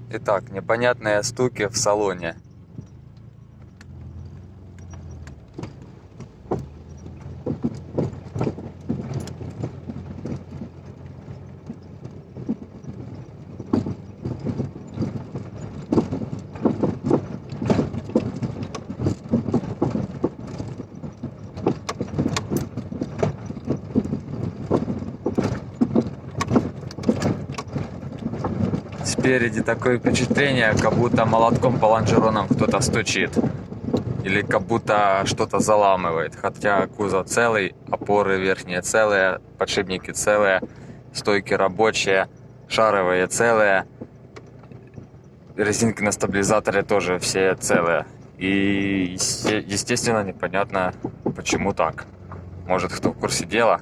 Итак, непонятные стуки в салоне. Спереди такое впечатление, как будто молотком по лонжеронам кто-то стучит. Или как будто что-то заламывает. Хотя кузов целый, опоры верхние целые, подшипники целые, стойки рабочие, шаровые целые. Резинки на стабилизаторе тоже все целые. И, естественно, непонятно, почему так. Может, кто в курсе дела,